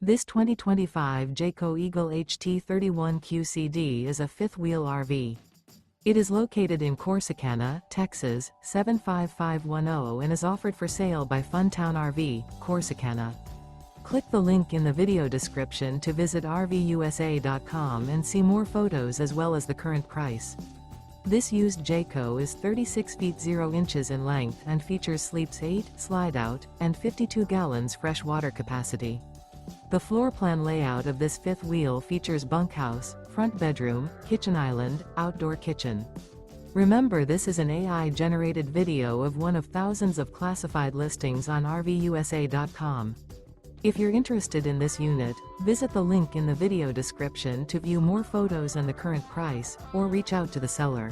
This 2025 Jayco Eagle HT 31QCD is a fifth-wheel RV. It is located in Corsicana, Texas, 75510 and is offered for sale by Funtown RV, Corsicana. Click the link in the video description to visit RVUSA.com and see more photos as well as the current price. This used Jayco is 36 feet 0 inches in length and features sleeps 8, Slideout, and 52 gallons fresh water capacity. The floor plan layout of this fifth wheel features bunkhouse, front bedroom, kitchen island, outdoor kitchen. Remember, this is an AI-generated video of one of thousands of classified listings on RVUSA.com. If you're interested in this unit, visit the link in the video description to view more photos and the current price, or reach out to the seller.